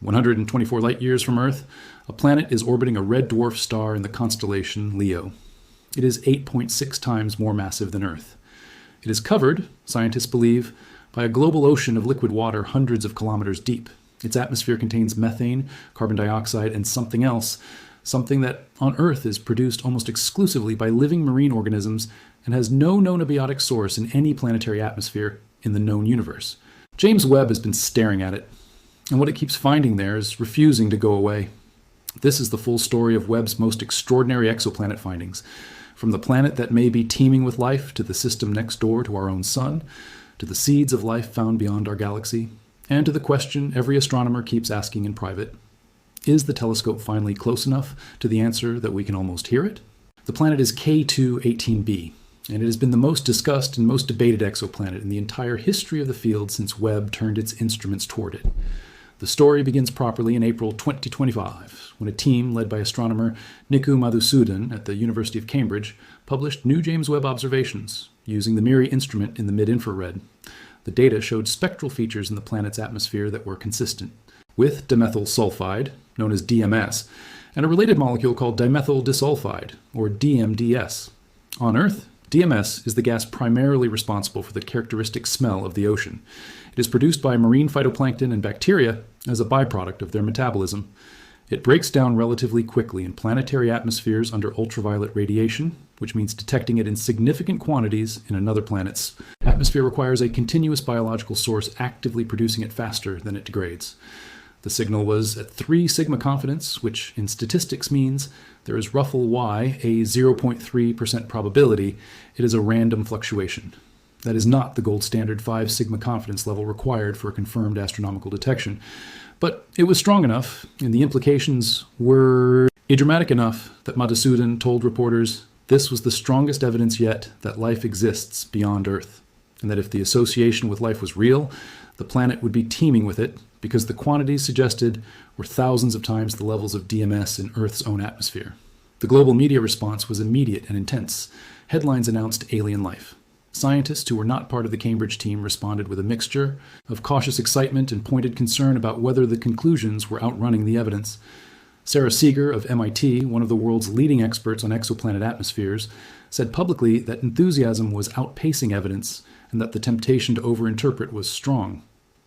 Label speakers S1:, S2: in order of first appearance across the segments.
S1: 124 light-years from Earth, a planet is orbiting a red dwarf star in the constellation Leo. It is 8.6 times more massive than Earth. It is covered, scientists believe, by a global ocean of liquid water hundreds of kilometers deep. Its atmosphere contains methane, carbon dioxide, and something else, something that on Earth is produced almost exclusively by living marine organisms and has no known abiotic source in any planetary atmosphere in the known universe. James Webb has been staring at it, and what it keeps finding there is refusing to go away. This is the full story of Webb's most extraordinary exoplanet findings, from the planet that may be teeming with life to the system next door to our own sun, to the seeds of life found beyond our galaxy, and to the question every astronomer keeps asking in private: is the telescope finally close enough to the answer that we can almost hear it? The planet is K2-18b, and it has been the most discussed and most debated exoplanet in the entire history of the field since Webb turned its instruments toward it. The story begins properly in April 2025, when a team led by astronomer Niku Madhusudan at the University of Cambridge published new James Webb observations using the MIRI instrument in the mid-infrared. The data showed spectral features in the planet's atmosphere that were consistent with dimethyl sulfide, known as DMS, and a related molecule called dimethyl disulfide, or DMDS. On Earth, DMS is the gas primarily responsible for the characteristic smell of the ocean. It is produced by marine phytoplankton and bacteria as a byproduct of their metabolism. It breaks down relatively quickly in planetary atmospheres under ultraviolet radiation, which means detecting it in significant quantities in another planet's atmosphere requires a continuous biological source actively producing it faster than it degrades. The signal was at 3 sigma confidence, which in statistics means there is roughly y, a 0.3% probability. It is a random fluctuation. That is not the gold standard 5 sigma confidence level required for a confirmed astronomical detection. But it was strong enough, and the implications were dramatic enough that Madhusudan told reporters this was the strongest evidence yet that life exists beyond Earth, and that if the association with life was real, the planet would be teeming with it because the quantities suggested were thousands of times the levels of DMS in Earth's own atmosphere. The global media response was immediate and intense. Headlines announced alien life. Scientists who were not part of the Cambridge team responded with a mixture of cautious excitement and pointed concern about whether the conclusions were outrunning the evidence. Sarah Seeger of MIT, one of the world's leading experts on exoplanet atmospheres, said publicly that enthusiasm was outpacing evidence and that the temptation to overinterpret was strong.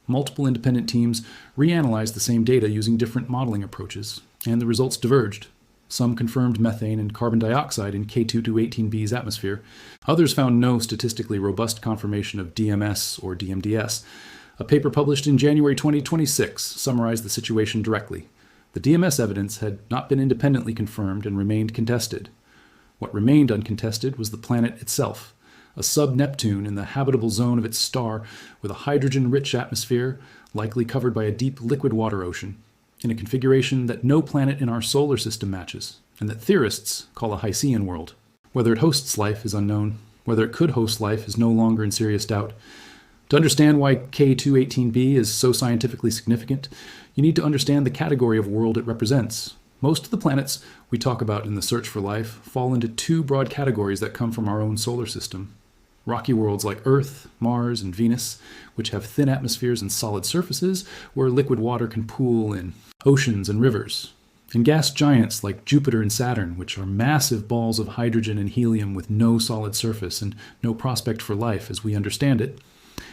S1: Multiple independent teams reanalyzed the same data using different modeling approaches, and the results diverged. Some confirmed methane and carbon dioxide in K2-18b's atmosphere. Others found no statistically robust confirmation of DMS or DMDS. A paper published in January 2026 summarized the situation directly. The DMS evidence had not been independently confirmed and remained contested. What remained uncontested was the planet itself, a sub-Neptune in the habitable zone of its star with a hydrogen-rich atmosphere, likely covered by a deep liquid water ocean, in a configuration that no planet in our solar system matches, and that theorists call a Hycean world. Whether it hosts life is unknown. Whether it could host life is no longer in serious doubt. To understand why K2-18b is so scientifically significant, you need to understand the category of world it represents. Most of the planets we talk about in the search for life fall into 2 broad categories that come from our own solar system. Rocky worlds like Earth, Mars, and Venus, which have thin atmospheres and solid surfaces where liquid water can pool in oceans and rivers. And gas giants like Jupiter and Saturn, which are massive balls of hydrogen and helium with no solid surface and no prospect for life as we understand it.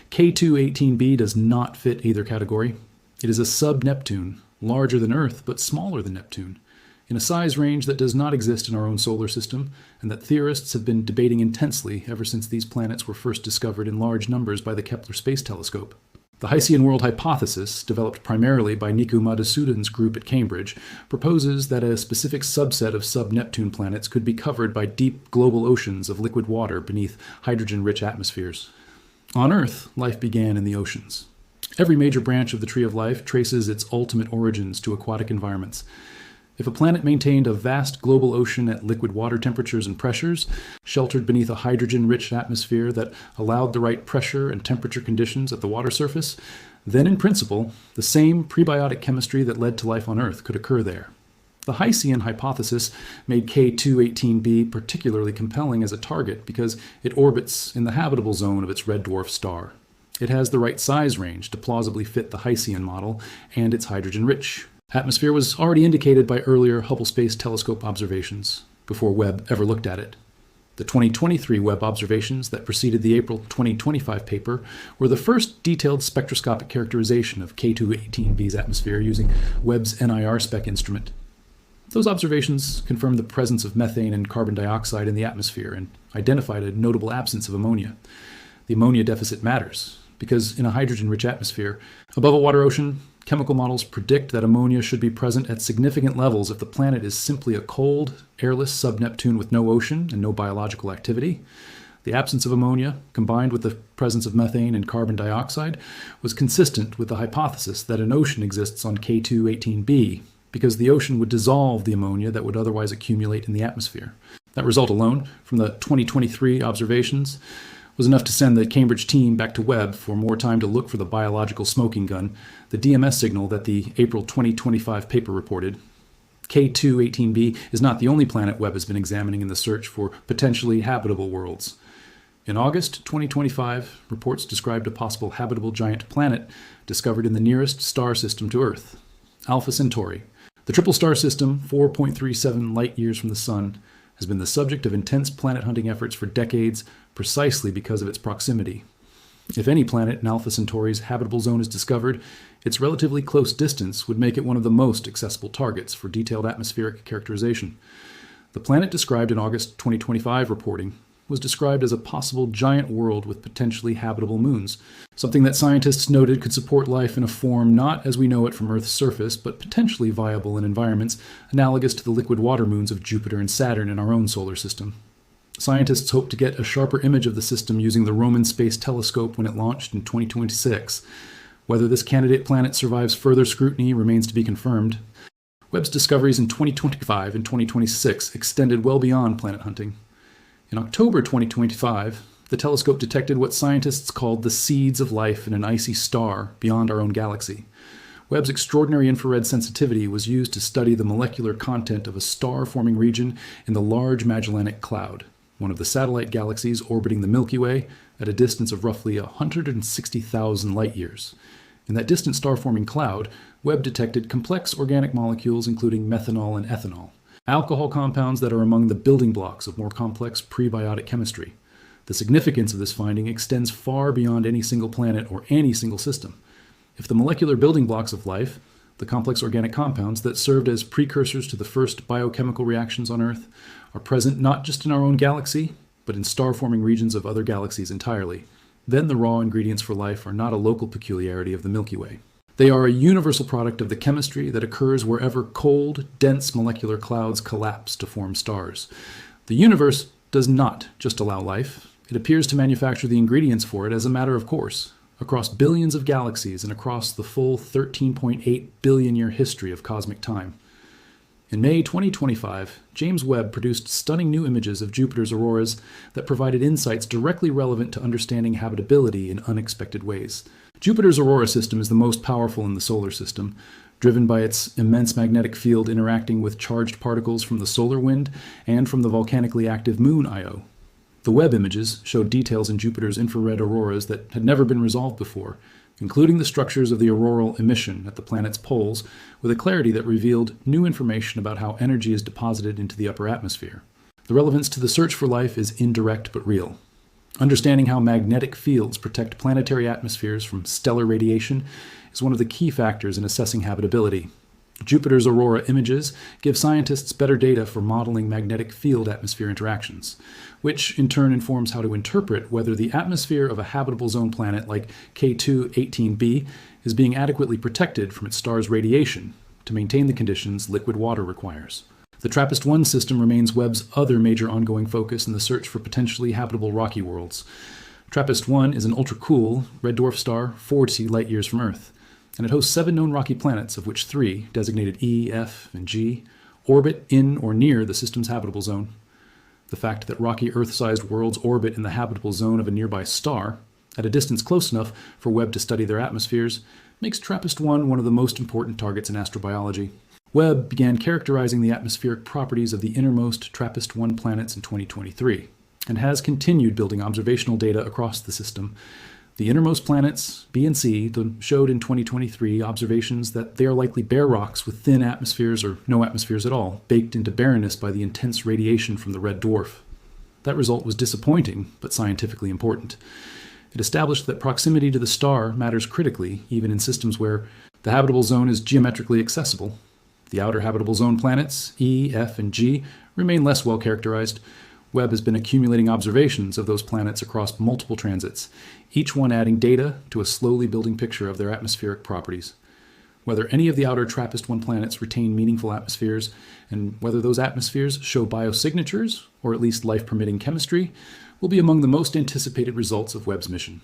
S1: K2-18b does not fit either category. It is a sub-Neptune, larger than Earth but smaller than Neptune, in a size range that does not exist in our own solar system, and that theorists have been debating intensely ever since these planets were first discovered in large numbers by the Kepler Space Telescope. The Hycean world hypothesis, developed primarily by Niku Madhusudan's group at Cambridge, proposes that a specific subset of sub-Neptune planets could be covered by deep global oceans of liquid water beneath hydrogen-rich atmospheres. On Earth, life began in the oceans. Every major branch of the tree of life traces its ultimate origins to aquatic environments. If a planet maintained a vast global ocean at liquid water temperatures and pressures, sheltered beneath a hydrogen-rich atmosphere that allowed the right pressure and temperature conditions at the water surface, then in principle, the same prebiotic chemistry that led to life on Earth could occur there. The Hycean hypothesis made K2-18b particularly compelling as a target because it orbits in the habitable zone of its red dwarf star. It has the right size range to plausibly fit the Hycean model, and it's hydrogen-rich. Atmosphere was already indicated by earlier Hubble Space Telescope observations, before Webb ever looked at it. The 2023 Webb observations that preceded the April 2025 paper were the first detailed spectroscopic characterization of K2-18b's atmosphere using Webb's NIRSpec instrument. Those observations confirmed the presence of methane and carbon dioxide in the atmosphere and identified a notable absence of ammonia. The ammonia deficit matters, because in a hydrogen-rich atmosphere, above a water ocean, chemical models predict that ammonia should be present at significant levels if the planet is simply a cold, airless sub-Neptune with no ocean and no biological activity. The absence of ammonia, combined with the presence of methane and carbon dioxide, was consistent with the hypothesis that an ocean exists on K2-18b, because the ocean would dissolve the ammonia that would otherwise accumulate in the atmosphere. That result alone, from the 2023 observations, was enough to send the Cambridge team back to Webb for more time to look for the biological smoking gun, the DMS signal that the April 2025 paper reported. K2-18b is not the only planet Webb has been examining in the search for potentially habitable worlds. In August 2025, reports described a possible habitable giant planet discovered in the nearest star system to Earth, Alpha Centauri. The triple star system, 4.37 light-years from the Sun, has been the subject of intense planet hunting efforts for decades, precisely because of its proximity. If any planet in Alpha Centauri's habitable zone is discovered, its relatively close distance would make it one of the most accessible targets for detailed atmospheric characterization. The planet described in August 2025 reporting was described as a possible giant world with potentially habitable moons, something that scientists noted could support life in a form not as we know it from Earth's surface, but potentially viable in environments analogous to the liquid water moons of Jupiter and Saturn in our own solar system. Scientists hope to get a sharper image of the system using the Roman Space Telescope when it launched in 2026. Whether this candidate planet survives further scrutiny remains to be confirmed. Webb's discoveries in 2025 and 2026 extended well beyond planet hunting. In October 2025, the telescope detected what scientists called the seeds of life in an icy star beyond our own galaxy. Webb's extraordinary infrared sensitivity was used to study the molecular content of a star-forming region in the Large Magellanic Cloud, one of the satellite galaxies orbiting the Milky Way at a distance of roughly 160,000 light-years. In that distant star-forming cloud, Webb detected complex organic molecules including methanol and ethanol, alcohol compounds that are among the building blocks of more complex prebiotic chemistry. The significance of this finding extends far beyond any single planet or any single system. If the molecular building blocks of life, the complex organic compounds that served as precursors to the first biochemical reactions on Earth, are present not just in our own galaxy, but in star-forming regions of other galaxies entirely, then the raw ingredients for life are not a local peculiarity of the Milky Way. They are a universal product of the chemistry that occurs wherever cold, dense molecular clouds collapse to form stars. The universe does not just allow life. It appears to manufacture the ingredients for it as a matter of course, across billions of galaxies and across the full 13.8 billion-year history of cosmic time. In May 2025, James Webb produced stunning new images of Jupiter's auroras that provided insights directly relevant to understanding habitability in unexpected ways. Jupiter's aurora system is the most powerful in the solar system, driven by its immense magnetic field interacting with charged particles from the solar wind and from the volcanically active moon Io. The Webb images showed details in Jupiter's infrared auroras that had never been resolved before, including the structures of the auroral emission at the planet's poles, with a clarity that revealed new information about how energy is deposited into the upper atmosphere. The relevance to the search for life is indirect but real. Understanding how magnetic fields protect planetary atmospheres from stellar radiation is one of the key factors in assessing habitability. Jupiter's aurora images give scientists better data for modeling magnetic field-atmosphere interactions, which in turn informs how to interpret whether the atmosphere of a habitable zone planet like K2-18b is being adequately protected from its star's radiation to maintain the conditions liquid water requires. The TRAPPIST-1 system remains Webb's other major ongoing focus in the search for potentially habitable rocky worlds. TRAPPIST-1 is an ultra-cool red dwarf star 40 light-years from Earth, and it hosts 7 known rocky planets, of which 3, designated E, F, and G, orbit in or near the system's habitable zone. The fact that rocky Earth-sized worlds orbit in the habitable zone of a nearby star, at a distance close enough for Webb to study their atmospheres, makes TRAPPIST-1 one of the most important targets in astrobiology. Webb began characterizing the atmospheric properties of the innermost TRAPPIST-1 planets in 2023, and has continued building observational data across the system. The innermost planets, B and C, showed in 2023 observations that they are likely bare rocks with thin atmospheres or no atmospheres at all, baked into barrenness by the intense radiation from the red dwarf. That result was disappointing, but scientifically important. It established that proximity to the star matters critically, even in systems where the habitable zone is geometrically accessible. The outer habitable zone planets, E, F, and G, remain less well characterized. Webb has been accumulating observations of those planets across multiple transits, each one adding data to a slowly building picture of their atmospheric properties. Whether any of the outer TRAPPIST-1 planets retain meaningful atmospheres, and whether those atmospheres show biosignatures, or at least life-permitting chemistry, will be among the most anticipated results of Webb's mission.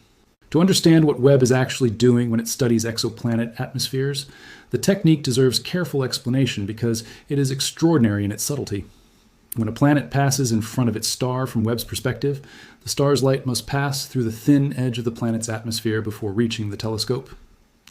S1: To understand what Webb is actually doing when it studies exoplanet atmospheres, the technique deserves careful explanation because it is extraordinary in its subtlety. When a planet passes in front of its star from Webb's perspective, the star's light must pass through the thin edge of the planet's atmosphere before reaching the telescope.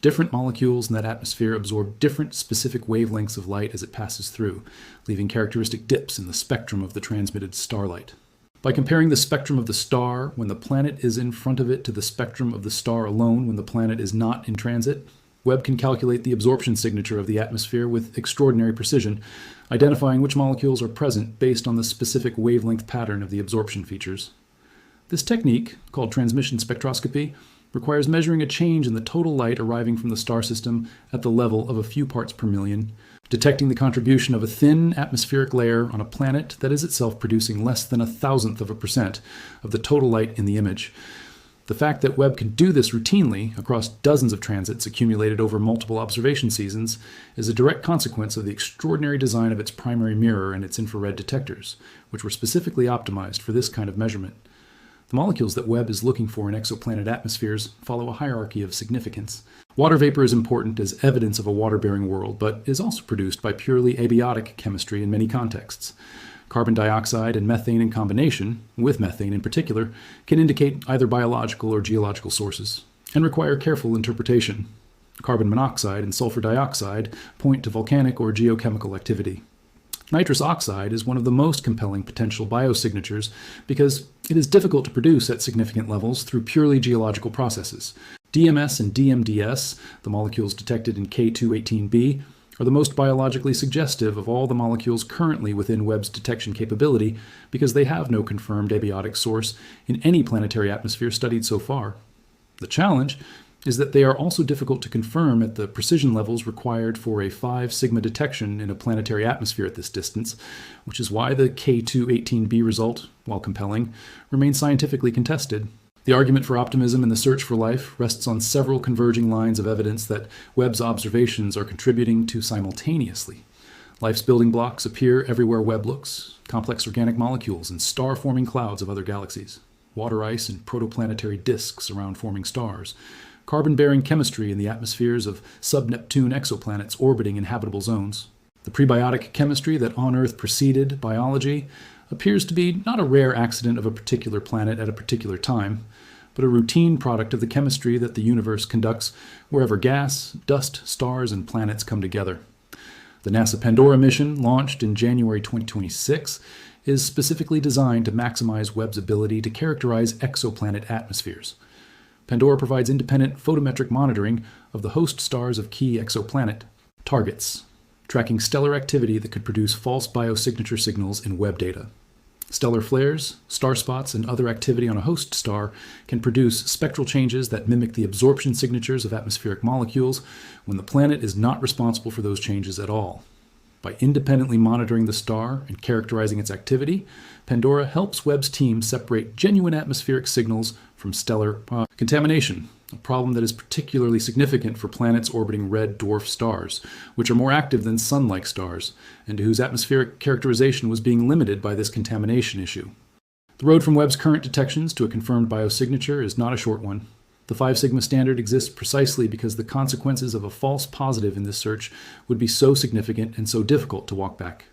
S1: Different molecules in that atmosphere absorb different specific wavelengths of light as it passes through, leaving characteristic dips in the spectrum of the transmitted starlight. By comparing the spectrum of the star when the planet is in front of it to the spectrum of the star alone when the planet is not in transit, Webb can calculate the absorption signature of the atmosphere with extraordinary precision, identifying which molecules are present based on the specific wavelength pattern of the absorption features. This technique, called transmission spectroscopy, requires measuring a change in the total light arriving from the star system at the level of a few parts per million, detecting the contribution of a thin atmospheric layer on a planet that is itself producing less than 0.1% of the total light in the image. The fact that Webb can do this routinely across dozens of transits accumulated over multiple observation seasons is a direct consequence of the extraordinary design of its primary mirror and its infrared detectors, which were specifically optimized for this kind of measurement. The molecules that Webb is looking for in exoplanet atmospheres follow a hierarchy of significance. Water vapor is important as evidence of a water-bearing world, but is also produced by purely abiotic chemistry in many contexts. Carbon dioxide and methane in combination, with methane in particular, can indicate either biological or geological sources, and require careful interpretation. Carbon monoxide and sulfur dioxide point to volcanic or geochemical activity. Nitrous oxide is one of the most compelling potential biosignatures because it is difficult to produce at significant levels through purely geological processes. DMS and DMDS, the molecules detected in K2-18b, are the most biologically suggestive of all the molecules currently within Webb's detection capability because they have no confirmed abiotic source in any planetary atmosphere studied so far. The challenge is that they are also difficult to confirm at the precision levels required for a 5 sigma detection in a planetary atmosphere at this distance, which is why the K2-18b result, while compelling, remains scientifically contested. The argument for optimism in the search for life rests on several converging lines of evidence that Webb's observations are contributing to simultaneously. Life's building blocks appear everywhere Webb looks, complex organic molecules and star-forming clouds of other galaxies, water ice and protoplanetary disks around forming stars, carbon-bearing chemistry in the atmospheres of sub-Neptune exoplanets orbiting in habitable zones. The prebiotic chemistry that on Earth preceded biology appears to be not a rare accident of a particular planet at a particular time, but a routine product of the chemistry that the universe conducts wherever gas, dust, stars, and planets come together. The NASA Pandora mission, launched in January 2026, is specifically designed to maximize Webb's ability to characterize exoplanet atmospheres. Pandora provides independent photometric monitoring of the host stars of key exoplanet targets, tracking stellar activity that could produce false biosignature signals in Webb data. Stellar flares, star spots, and other activity on a host star can produce spectral changes that mimic the absorption signatures of atmospheric molecules when the planet is not responsible for those changes at all. By independently monitoring the star and characterizing its activity, Pandora helps Webb's team separate genuine atmospheric signals from stellar contamination, a problem that is particularly significant for planets orbiting red dwarf stars, which are more active than Sun-like stars, and whose atmospheric characterization was being limited by this contamination issue. The road from Webb's current detections to a confirmed biosignature is not a short one. The 5 sigma standard exists precisely because the consequences of a false positive in this search would be so significant and so difficult to walk back.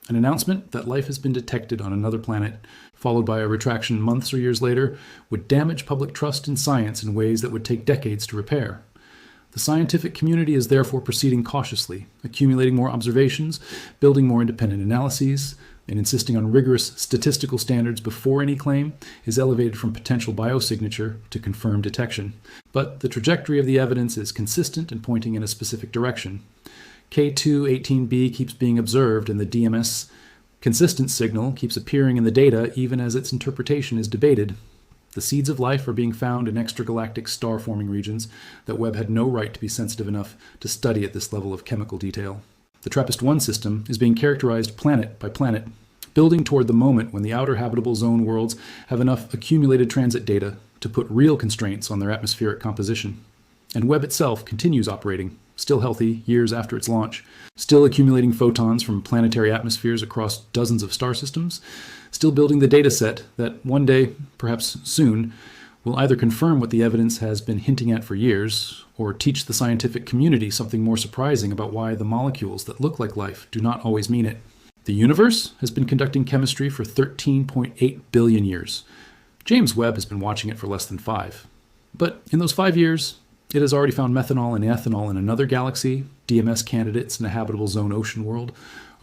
S1: An announcement that life has been detected on another planet, followed by a retraction months or years later, would damage public trust in science in ways that would take decades to repair. The scientific community is therefore proceeding cautiously, accumulating more observations, building more independent analyses, and insisting on rigorous statistical standards before any claim is elevated from potential biosignature to confirmed detection. But the trajectory of the evidence is consistent and pointing in a specific direction. K2-18b keeps being observed, and the DMS consistent signal keeps appearing in the data even as its interpretation is debated. The seeds of life are being found in extragalactic star-forming regions that Webb had no right to be sensitive enough to study at this level of chemical detail. The TRAPPIST-1 system is being characterized planet by planet, building toward the moment when the outer habitable zone worlds have enough accumulated transit data to put real constraints on their atmospheric composition. And Webb itself continues operating, still healthy years after its launch, still accumulating photons from planetary atmospheres across dozens of star systems, still building the data set that one day, perhaps soon, will either confirm what the evidence has been hinting at for years, or teach the scientific community something more surprising about why the molecules that look like life do not always mean it. The universe has been conducting chemistry for 13.8 billion years. James Webb has been watching it for less than 5. But in those 5 years, it has already found methanol and ethanol in another galaxy, DMS candidates in a habitable zone ocean world,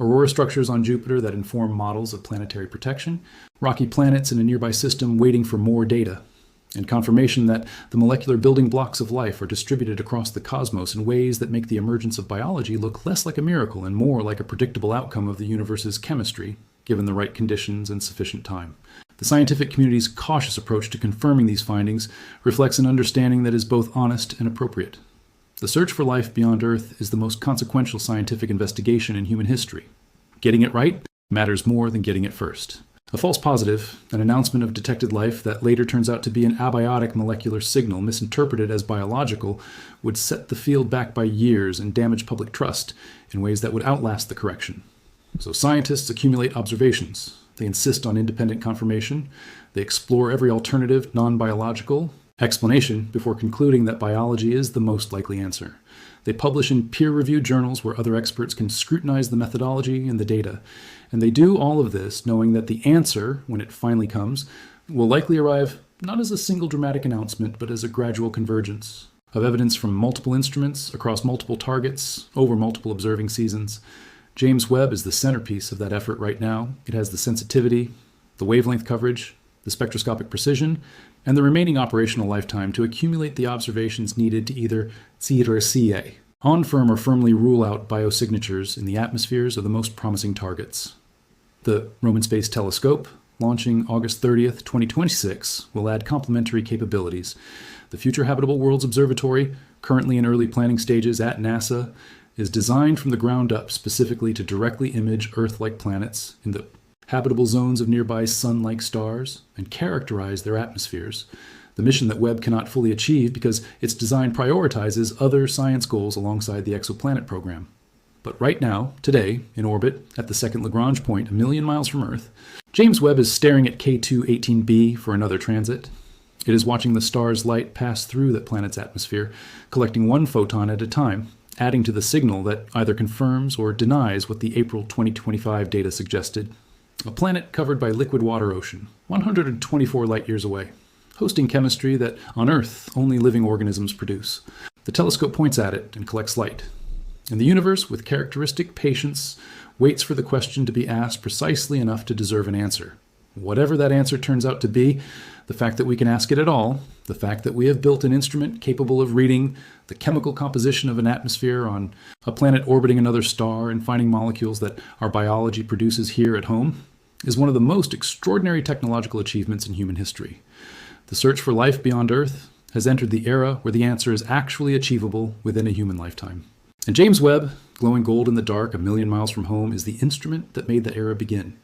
S1: aurora structures on Jupiter that inform models of planetary protection, rocky planets in a nearby system waiting for more data, and confirmation that the molecular building blocks of life are distributed across the cosmos in ways that make the emergence of biology look less like a miracle and more like a predictable outcome of the universe's chemistry, given the right conditions and sufficient time. The scientific community's cautious approach to confirming these findings reflects an understanding that is both honest and appropriate. The search for life beyond Earth is the most consequential scientific investigation in human history. Getting it right matters more than getting it first. A false positive, an announcement of detected life that later turns out to be an abiotic molecular signal misinterpreted as biological, would set the field back by years and damage public trust in ways that would outlast the correction. So scientists accumulate observations. They insist on independent confirmation. They explore every alternative, non-biological explanation before concluding that biology is the most likely answer. They publish in peer-reviewed journals where other experts can scrutinize the methodology and the data. And they do all of this knowing that the answer, when it finally comes, will likely arrive not as a single dramatic announcement, but as a gradual convergence of evidence from multiple instruments, across multiple targets, over multiple observing seasons. James Webb is the centerpiece of that effort right now. It has the sensitivity, the wavelength coverage, the spectroscopic precision, and the remaining operational lifetime to accumulate the observations needed to either confirm or firmly rule out biosignatures in the atmospheres of the most promising targets. The Roman Space Telescope, launching August 30th, 2026, will add complementary capabilities. The Future Habitable Worlds Observatory, currently in early planning stages at NASA, is designed from the ground up specifically to directly image Earth-like planets in the habitable zones of nearby sun-like stars and characterize their atmospheres, the mission that Webb cannot fully achieve because its design prioritizes other science goals alongside the exoplanet program. But right now, today, in orbit at the second Lagrange point a million miles from Earth, James Webb is staring at K2-18b for another transit. It is watching the star's light pass through that planet's atmosphere, collecting one photon at a time, adding to the signal that either confirms or denies what the April 2025 data suggested. A planet covered by liquid water ocean, 124 light-years away, hosting chemistry that, on Earth, only living organisms produce. The telescope points at it and collects light. And the universe, with characteristic patience, waits for the question to be asked precisely enough to deserve an answer. Whatever that answer turns out to be, the fact that we can ask it at all, the fact that we have built an instrument capable of reading the chemical composition of an atmosphere on a planet orbiting another star and finding molecules that our biology produces here at home, is one of the most extraordinary technological achievements in human history. The search for life beyond Earth has entered the era where the answer is actually achievable within a human lifetime. And James Webb, glowing gold in the dark a million miles from home, is the instrument that made that era begin.